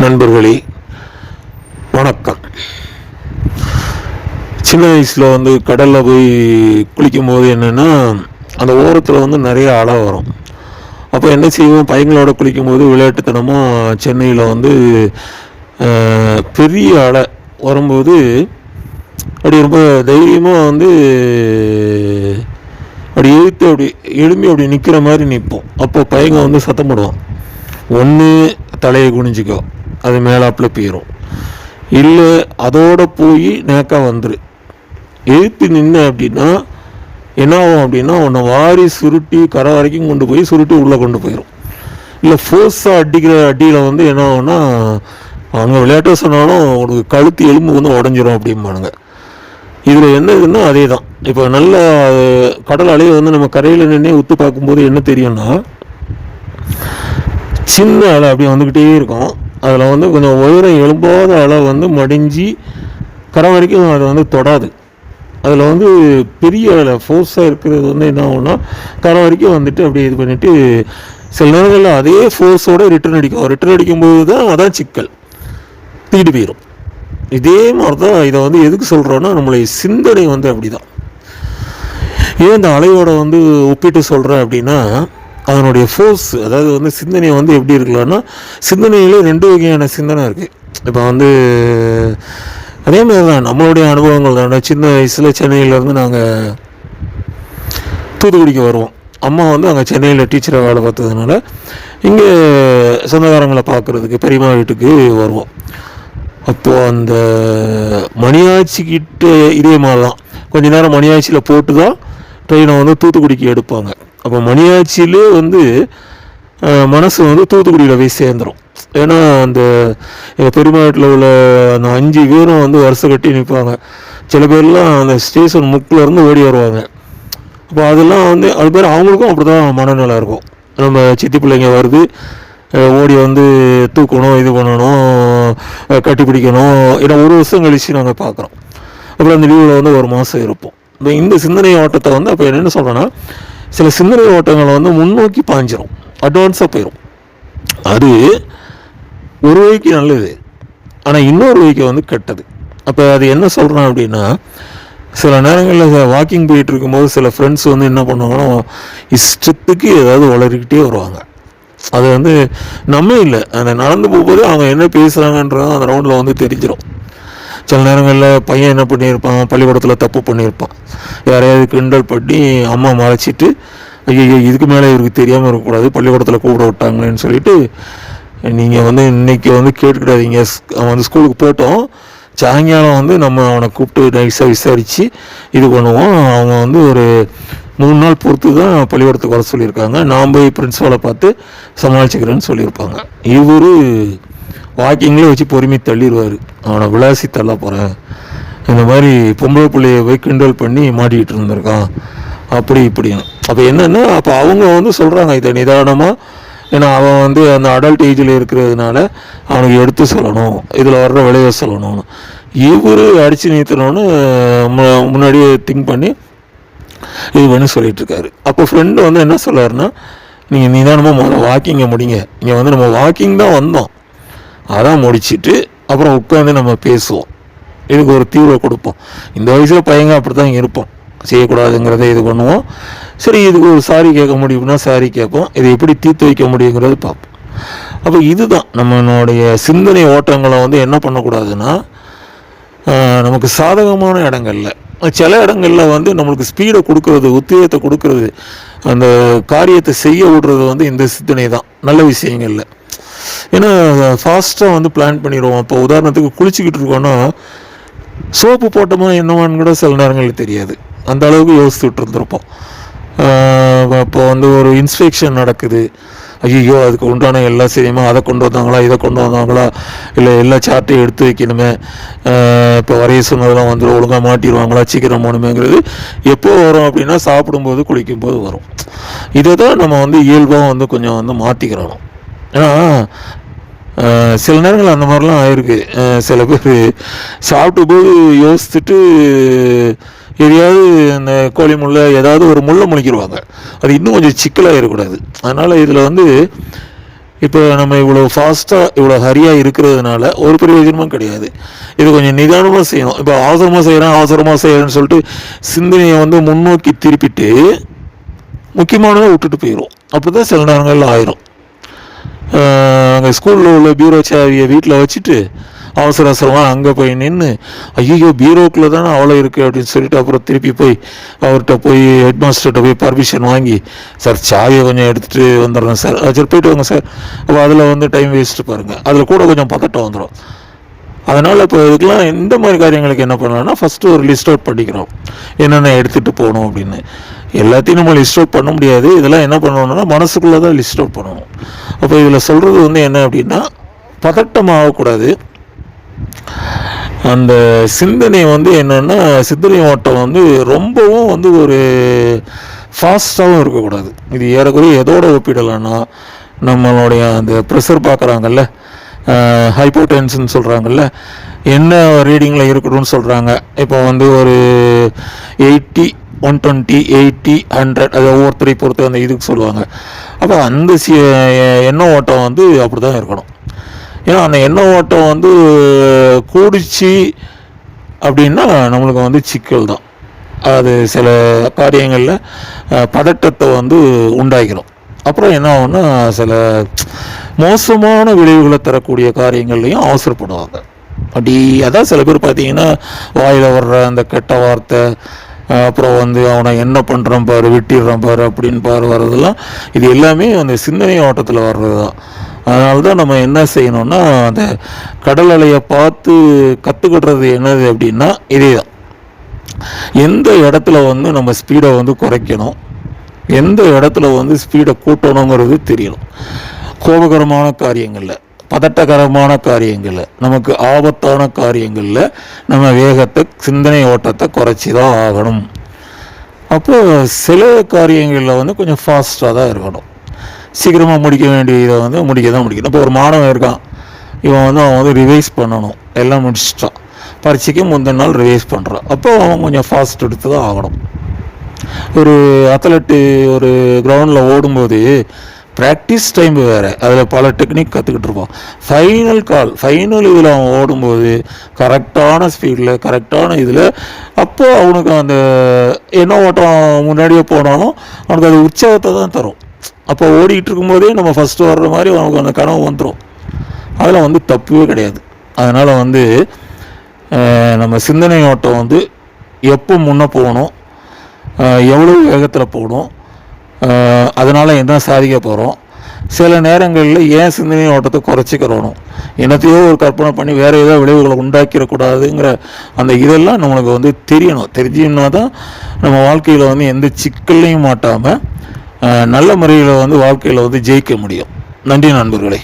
நண்பர்களே வணக்கம். சின்ன வயசில் கடலில் போய் குளிக்கும் போது என்னென்னா, அந்த ஓரத்தில் நிறைய அலை வரும். அப்போ என்ன செய்வோம், பையங்களோட குளிக்கும் போது விளையாட்டுத்தனமாக சென்னையில் பெரிய அலை வரும்போது அப்படி ரொம்ப தைரியமாக அப்படி எழுத்து அப்படி எழும்பி அப்படி நிற்கிற மாதிரி நிற்போம். அப்போ பையங்க சத்தம் போடுவான், ஒன்று தலையை குனிஞ்சிக்கோ, அது மேலாப்பில் போயிடும், இல்லை அதோட போய் நேக்கா வந்துரு. எழுத்து நின்று அப்படின்னா என்ன ஆகும் அப்படின்னா, உன்னை வாரி சுருட்டி கரை வரைக்கும் கொண்டு போய் சுருட்டி உள்ளே கொண்டு போயிடும். இல்லை ஃபோர்ஸாக அடிக்கிற அடியில் என்ன ஆகும்னா, அவங்க விளையாட்டு சொன்னாலும் உனக்கு கழுத்து எலும்பு உடஞ்சிரும் அப்படிம்பானுங்க. இதில் என்ன இதுன்னா அதே தான். இப்போ நல்ல கடல் அலையை நம்ம கரையில் நின்று உத்து பார்க்கும்போது என்ன தெரியும்னா, சின்ன அலை அப்படி வந்துக்கிட்டே இருக்கும். அதில் கொஞ்சம் உயரம் எழும்பாத அலை மடிஞ்சு கரை வரைக்கும் அது தொடாது. அதில் பெரிய அலை ஃபோர்ஸாக இருக்கிறது என்ன ஆகும்னா, கரை வரைக்கும் அப்படியே இது பண்ணிவிட்டு சில நேரங்களில் அதே ஃபோர்ஸோடு ரிட்டர்ன் அடிக்கும். ரிட்டர்ன் அடிக்கும்போது தான் அதான் சிக்கல், தூக்கிட்டு போயிடும். இதே மாதிரி தான் இதை எதுக்கு சொல்கிறோன்னா, நம்மளுடைய சிந்தனை அப்படி தான். ஏன் இந்த அலையோட ஒப்பிட்டு சொல்கிறேன் அப்படின்னா, அதனுடைய ஃபோர்ஸ், அதாவது சிந்தனை எப்படி இருக்கலாம்னா, சிந்தனையிலே ரெண்டு வகையான சிந்தனை இருக்குது. இப்போ அதே மாதிரி தான் நம்மளுடைய அனுபவங்கள் தான். சின்ன வயசில் சென்னையிலேருந்து நாங்கள் தூத்துக்குடிக்கு வருவோம். அம்மா அங்கே சென்னையில் டீச்சராக வேலை பார்த்ததுனால இங்கே சொந்தக்காரங்களை பார்க்குறதுக்கு பெரியம்மா வீட்டுக்கு வருவோம். அப்போது அந்த மணியாச்சிக்கிட்ட இதே மாதிரி தான் கொஞ்ச நேரம் மணியாச்சியில் போட்டு தான் ட்ரெயினை தூத்துக்குடிக்கு எடுப்பாங்க. அப்போ மணியாச்சியிலே மனசு தூத்துக்குடியில் போய் சேர்ந்துடும். ஏன்னா அந்த எங்கள் பெருமா வீட்டில் உள்ள அந்த 5 பேரும் வருஷம் கட்டி நிற்பாங்க. சில பேர்லாம் அந்த ஸ்டேஷன் முக்கிலேருந்து ஓடி வருவாங்க. அப்போ அதெல்லாம் அது பேர் அவங்களுக்கும் அப்படி தான் மனநிலை இருக்கும். நம்ம சித்தி பிள்ளைங்க வருது, ஓடி தூக்கணும், இது பண்ணணும், கட்டி பிடிக்கணும். ஏன்னா ஒரு வருஷம் கழித்து நாங்கள் பார்க்குறோம். அப்புறம் அந்த லீவில் ஒரு மாதம் இருப்போம். இந்த சிந்தனை ஓட்டத்தை அப்போ என்னென்ன சொல்கிறேன்னா, சில சிந்தனை ஓட்டங்களை முன்னோக்கி பாஞ்சிரும், அட்வான்ஸாக போயிடும். அது ஒரு வகைக்கு நல்லது, ஆனால் இன்னொரு வகைக்கு கெட்டது. அப்போ அது என்ன சொல்கிறேன் அப்படின்னா, சில நேரங்களில் வாக்கிங் போயிட்டு இருக்கும்போது சில ஃப்ரெண்ட்ஸ் என்ன பண்ணுவாங்கன்னா, இஷ்டத்துக்கு ஏதாவது வளர்க்கிட்டே வருவாங்க. அது நம்ம இல்லை, அந்த நடந்து போகும்போது அவங்க என்ன பேசுகிறாங்கன்றது அந்த ரவுண்டில் தெரிஞ்சிடும். சில நேரங்களில் பையன் என்ன பண்ணியிருப்பான், பள்ளிக்கூடத்தில் தப்பு பண்ணியிருப்பான், யாரையாவது கிண்டல் பண்ணி அம்மா மறைச்சிட்டு, ஐயோ இதுக்கு மேலே இவருக்கு தெரியாமல் இருக்கக்கூடாது, பள்ளிக்கூடத்தில் கூப்பிட விட்டாங்களேன்னு சொல்லிட்டு, நீங்கள் இன்றைக்கி கேட்டுக்கிடாதீங்க, அவன் ஸ்கூலுக்கு போட்டோம், சாயங்காலம் நம்ம அவனை கூப்பிட்டு நைஸாக விசாரித்து இது பண்ணுவோம், அவங்க ஒரு 3 நாள் பொறுத்து தான் பள்ளிக்கூடத்துக்கு வர சொல்லியிருக்காங்க, நான் போய் பிரின்ஸிபாலை பார்த்து சமாளிச்சுக்கிறேன்னு சொல்லியிருப்பாங்க. இவர் வாக்கிங்கில் வச்சு பொறுமை தள்ளிடுவார், அவனை விளாசி தள்ள போகிறேன், இந்த மாதிரி பொம்பளை பிள்ளைய போய் கிண்டல் பண்ணி மாட்டிக்கிட்டு இருந்திருக்கான் அப்படி இப்படின்னு. அப்போ என்னென்னா, அப்போ அவங்க சொல்கிறாங்க இதை நிதானமாக, ஏன்னா அவன் அந்த அடல்ட் ஏஜில் இருக்கிறதுனால அவனுக்கு எடுத்து சொல்லணும், இதில் வர்ற விளைவை சொல்லணும். இவர் அடித்து நீத்தணும்னு முன்னாடியே திங்க் பண்ணி இது பண்ணி சொல்லிகிட்ருக்காரு. அப்போ ஃப்ரெண்டு என்ன சொல்கிறாருன்னா, நீங்கள் நிதானமாக முதல்ல வாக்கிங்கை முடிங்க, இங்கே நம்ம வாக்கிங் தான் வந்தோம், அதான் முடிச்சுட்டு அப்புறம் உட்காந்து நம்ம பேசுவோம், இதுக்கு ஒரு தீர்வை கொடுப்போம். இந்த வயசில் பையங்க அப்படி தான் இருப்போம், செய்யக்கூடாதுங்கிறத இது பண்ணுவோம். சரி, இதுக்கு ஒரு சாரி கேட்க முடியும்னா சாரி கேட்போம், இதை எப்படி தீர்த்து வைக்க முடியுங்கிறது பார்ப்போம். அப்போ இதுதான் நம்மளுடைய சிந்தனை ஓட்டங்களை என்ன பண்ணக்கூடாதுன்னா, நமக்கு சாதகமான இடங்கள்ல, சில இடங்களில் நம்மளுக்கு ஸ்பீடை கொடுக்கறது, உத்வேகத்தை கொடுக்கறது, அந்த காரியத்தை செய்ய விடுறது இந்த சிந்தனை தான் நல்ல விஷயங்கள்ல. ஏன்னா ஃபாஸ்ட்டாக பிளான் பண்ணிடுவோம். இப்போ உதாரணத்துக்கு குளிச்சுக்கிட்டு இருக்கோன்னா, சோப்பு போட்டோமா என்னவான்னு கூட சில நேரங்களில் தெரியாது, அந்த அளவுக்கு யோசிச்சுட்டு இருந்திருப்போம். இப்போ ஒரு இன்ஸ்பெக்ஷன் நடக்குது, ஐயோ அதுக்கு உண்டான எல்லாம் சரியுமா, அதை கொண்டு வந்தாங்களா, இதை கொண்டு வந்தாங்களா, இல்லை எல்லா சார்ட்டையும் எடுத்து வைக்கணுமே, இப்போ வரைய சொன்னதெல்லாம் ஒழுங்காக மாட்டிடுவாங்களா, சீக்கிரம் போகணுமேங்கிறது எப்போ வரும் அப்படின்னா, சாப்பிடும்போது குளிக்கும்போது வரும். இதை தான் நம்ம இயல்பாக கொஞ்சம் மாற்றிக்கிறணும். ஏன்னா சில நேரங்கள் அந்த மாதிரிலாம் ஆயிருக்கு. சில பேர் சாப்பிட்டு போது யோசிச்சுட்டு எதையாவது அந்த கோழி முள்ளை ஏதாவது ஒரு முள்ளை முழிக்கிடுவாங்க, அது இன்னும் கொஞ்சம் சிக்கலாக இருக்கக்கூடாது. அதனால் இதில் இப்போ நம்ம இவ்வளோ ஃபாஸ்ட்டாக இவ்வளோ ஹரியாக இருக்கிறதுனால ஒரு பிரயோஜனமும் கிடையாது. இது கொஞ்சம் நிதானமாக செய்யணும். இப்போ அவசரமாக செய்கிறேன்னு சொல்லிட்டு சிந்தனையை வந்து முன்னோக்கி திருப்பிட்டு முக்கியமானதை விட்டுட்டு போயிடும். அப்படி தான் சில நேரங்களில் ஆயிரும். அங்கே ஸ்கூலில் உள்ள பீரோ சாவியை வீட்டில் வச்சுட்டு அவசரமாக அங்கே போய் நின்று ஐயோ பீரோக்குள்ளே தானே அவ்வளோ இருக்குது அப்படின்னு சொல்லிட்டு அப்புறம் திருப்பி போய் அவர்கிட்ட போய் ஹெட் மாஸ்டர்கிட்ட போய் பர்மிஷன் வாங்கி, சார் சாவியை கொஞ்சம் எடுத்துகிட்டு வந்துடுறேன் சார், சரி போய்ட்டு வாங்க சார். அப்போ அதில் வந்து டைம் வேஸ்ட்டு பாருங்கள், அதில் கூட கொஞ்சம் பதட்டம் வந்துடும். அதனால் இப்போ இதுக்கெலாம் இந்த மாதிரி காரியங்களுக்கு என்ன பண்ணலாம்னா ஃபஸ்ட்டு ஒரு லிஸ்ட் அவுட் பண்ணிக்கிறோம், என்னென்ன எடுத்துகிட்டு போகணும் அப்படின்னு. எல்லாத்தையும் நம்ம லிஸ்ட் அவுட் பண்ண முடியாது. இதெல்லாம் என்ன பண்ணணும்னா மனசுக்குள்ளே தான் லிஸ்ட் அவுட் பண்ணணும். அப்போ இதில் சொல்கிறது வந்து என்ன அப்படின்னா, பதட்டம் ஆகக்கூடாது. அந்த சிந்தனை வந்து என்னென்னா, சிந்தனை ஓட்டம் வந்து ரொம்பவும் வந்து ஒரு ஃபாஸ்ட்டாகவும் இருக்கக்கூடாது. இது ஏறக்குறைய எதோட ஒப்பிடலான்னா, நம்மளுடைய அந்த ப்ரெஷர் பார்க்குறாங்கல்ல, ஹைப்போடென்ஷன் சொல்கிறாங்கல்ல, என்ன ரீடிங்கில் இருக்கணும்னு சொல்கிறாங்க. இப்போ வந்து ஒரு 80, 120, 80, 100 அது ஒவ்வொருத்தரை பொறுத்து அந்த இதுக்கு சொல்லுவாங்க. அப்போ அந்த எண்ண ஓட்டம் வந்து அப்படி தான் இருக்கணும். ஏன்னா அந்த எண்ண ஓட்டம் வந்து கூடிச்சு அப்படின்னா நம்மளுக்கு வந்து சிக்கல் தான். அது சில காரியங்களில் பதட்டத்தை வந்து உண்டாக்கிறோம். அப்புறம் என்ன ஆகும்னா சில மோசமான விளைவுகளை தரக்கூடிய காரியங்கள்லையும் அவசரப்படுவாங்க. அப்படி அதான் சில பேர் பார்த்தீங்கன்னா வாயில் வர்ற அந்த கெட்ட வார்த்தை, அப்புறம் வந்து அவனை என்ன பண்ணுறான் பாரு, விட்டிடுறான் பாரு அப்படின்னு வர்றதெல்லாம் இது எல்லாமே அந்த சிந்தனை ஓட்டத்தில் வர்றது தான். அதனால தான் நம்ம என்ன செய்யணும்னா, அந்த கடல் அலையை பார்த்து கற்றுக்கிடுறது என்னது அப்படின்னா இதே தான். எந்த இடத்துல வந்து நம்ம ஸ்பீடை வந்து குறைக்கணும், எந்த இடத்துல வந்து ஸ்பீடை கூட்டணுங்கிறது தெரியணும். கோபகரமான காரியங்களில், பதட்டகரமான காரியங்களில், நமக்கு ஆபத்தான காரியங்களில் நம்ம வேகத்தை, சிந்தனை ஓட்டத்தை குறைச்சி தான் ஆகணும். அப்போ சில காரியங்களில் வந்து கொஞ்சம் ஃபாஸ்ட்டாக தான் இருக்கணும். சீக்கிரமாக முடிக்க வேண்டியதை வந்து முடிக்க தான் முடிக்கணும். இப்போ ஒரு மாணவன் இருக்கான், அவன் வந்து ரிவைஸ் பண்ணணும், எல்லாம் முடிச்சிட்டான், பரீட்சைக்கு முந்தின நாள் ரிவைஸ் பண்ணுறான். அப்போ அவன் கொஞ்சம் ஃபாஸ்ட் எடுத்து தான் ஆகணும். ஒரு அத்லட்டு ஒரு கிரவுண்டில் ஓடும்போது ப்ராக்டிஸ் டைம் வேறு, அதில் பல டெக்னிக் கற்றுக்கிட்டு இருப்பான். ஃபைனல் இதில் அவன் ஓடும்போது கரெக்டான ஸ்பீடில், கரெக்டான இதில், அப்போ அவனுக்கு அந்த என்ன ஓட்டம் முன்னாடியே போனாலும் அவனுக்கு அது உற்சாகத்தை தான் தரும். அப்போ ஓடிக்கிட்டு இருக்கும்போதே நம்ம ஃபஸ்ட்டு வர்ற மாதிரி அவனுக்கு அந்த கனவு வந்துடும். அதில் வந்து தப்பவே கிடையாது. அதனால் வந்து நம்ம சிந்தனை ஓட்டம் வந்து எப்போ முன்னே போகணும், எவ்வளோ வேகத்தில் போகணும், அதனால் என்ன சாதிக்க போகிறோம், சில நேரங்களில் ஏன் சிந்தனை ஓட்டத்தை குறைச்சிக்கிறோம், என்னத்தையோ ஒரு கற்பனை பண்ணி வேறு ஏதோ விளைவுகளை உண்டாக்கிடக்கூடாதுங்கிற அந்த இதெல்லாம் நம்மளுக்கு வந்து தெரியணும். தெரிஞ்சுன்னா தான் நம்ம வாழ்க்கையில் வந்து எந்த சிக்கல்லையும் மாட்டாமல் நல்ல முறையில் வந்து வாழ்க்கையில் வந்து ஜெயிக்க முடியும். நன்றி நண்பர்களே.